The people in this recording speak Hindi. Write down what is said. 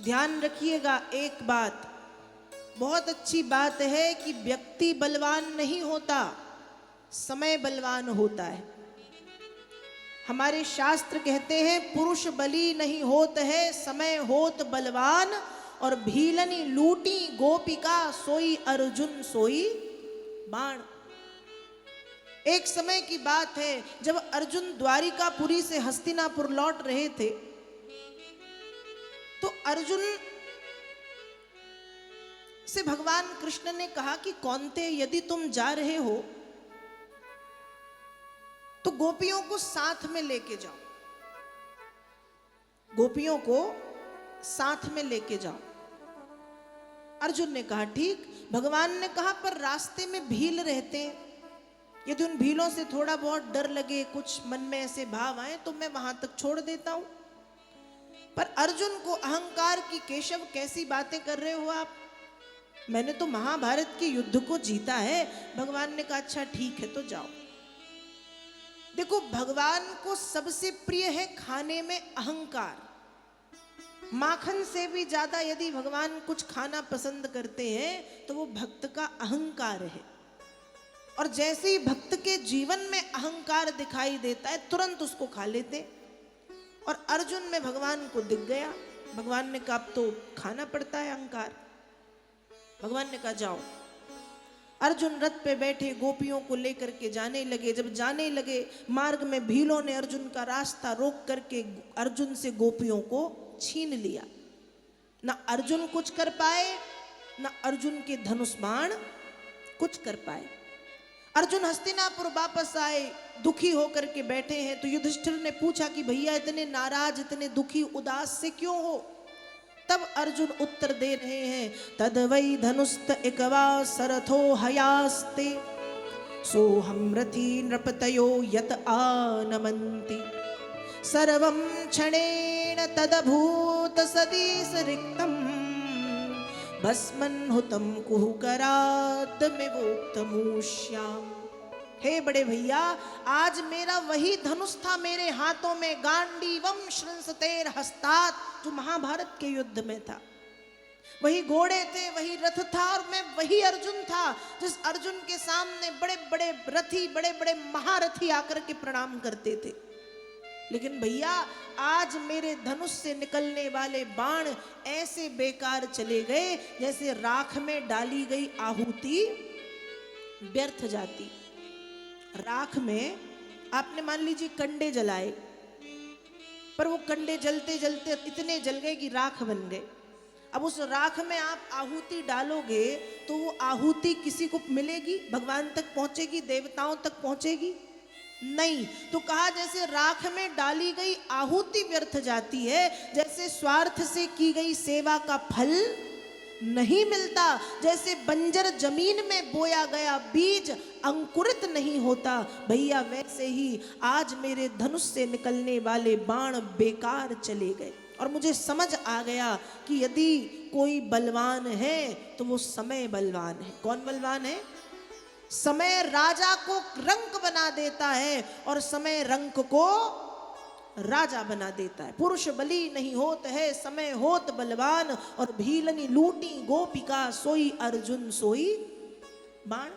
ध्यान रखिएगा एक बात, बहुत अच्छी बात है कि व्यक्ति बलवान नहीं होता, समय बलवान होता है। हमारे शास्त्र कहते हैं पुरुष बली नहीं होत है, समय होत बलवान। और भीलनी लूटी गोपिका, सोई अर्जुन सोई बाण। एक समय की बात है जब अर्जुन द्वारिकापुरी से हस्तिनापुर लौट रहे थे, तो अर्जुन से भगवान कृष्ण ने कहा कि कौन्ते, यदि तुम जा रहे हो तो गोपियों को साथ में लेके जाओ, गोपियों को साथ में लेके जाओ। अर्जुन ने कहा ठीक। भगवान ने कहा पर रास्ते में भील रहते हैं, यदि उन भीलों से थोड़ा बहुत डर लगे, कुछ मन में ऐसे भाव आए तो मैं वहां तक छोड़ देता हूं। पर अर्जुन को अहंकार की, केशव कैसी बातें कर रहे हो आप, मैंने तो महाभारत के युद्ध को जीता है। भगवान ने कहा अच्छा ठीक है तो जाओ। देखो, भगवान को सबसे प्रिय है खाने में अहंकार। माखन से भी ज्यादा यदि भगवान कुछ खाना पसंद करते हैं तो वो भक्त का अहंकार है। और जैसे ही भक्त के जीवन में अहंकार दिखाई देता है तुरंत उसको खा लेते। और अर्जुन में भगवान को दिख गया। भगवान ने कहा अब तो खाना पड़ता है अहंकार। भगवान ने कहा जाओ। अर्जुन रथ पे बैठे गोपियों को लेकर के जाने लगे। जब जाने लगे, मार्ग में भीलों ने अर्जुन का रास्ता रोक करके अर्जुन से गोपियों को छीन लिया। ना अर्जुन कुछ कर पाए, ना अर्जुन के धनुष बाण कुछ कर पाए। अर्जुन हस्तिनापुर वापस आए, दुखी होकर के बैठे हैं। तो युधिष्ठिर ने पूछा कि भैया इतने नाराज, इतने दुखी, उदास से क्यों हो? तब अर्जुन उत्तर दे रहे हैं, तद वै धनुस्त एकवा सरथो हयास्ते, सोहम रथी नृपतयो यत आनमन्ति, सर्वं क्षणेन तदभूत सदीस रिक्तम, भस्मन् हुतम कुहुकरात् मिवोक्तमूष्याम्। हे बड़े भैया, आज मेरा वही धनुष था मेरे हाथों में, गांडीवम श्रंसतेर हस्तात्, जो महाभारत के युद्ध में था। वही घोड़े थे, वही रथ था, और मैं वही अर्जुन था जिस अर्जुन के सामने बड़े बड़े रथी, बड़े बड़े महारथी आकर के प्रणाम करते थे। लेकिन भैया आज मेरे धनुष से निकलने वाले बाण ऐसे बेकार चले गए जैसे राख में डाली गई आहुति व्यर्थ जाती। राख में आपने मान लीजिए कंडे जलाए, पर वो कंडे जलते जलते इतने जल गए कि राख बन गए। अब उस राख में आप आहुति डालोगे तो वो आहुति किसी को मिलेगी? भगवान तक पहुंचेगी? देवताओं तक पहुंचेगी? नहीं। तो कहा जैसे राख में डाली गई आहुति व्यर्थ जाती है, जैसे स्वार्थ से की गई सेवा का फल नहीं मिलता, जैसे बंजर जमीन में बोया गया बीज अंकुरित नहीं होता, भैया वैसे ही आज मेरे धनुष से निकलने वाले बाण बेकार चले गए। और मुझे समझ आ गया कि यदि कोई बलवान है तो वो समय बलवान है। कौन बलवान है? समय राजा को रंक बना देता है और समय रंक को राजा बना देता है। पुरुष बली नहीं होत है, समय होत बलवान। और भीलनी लूटी गोपिका, सोई अर्जुन सोई बाण।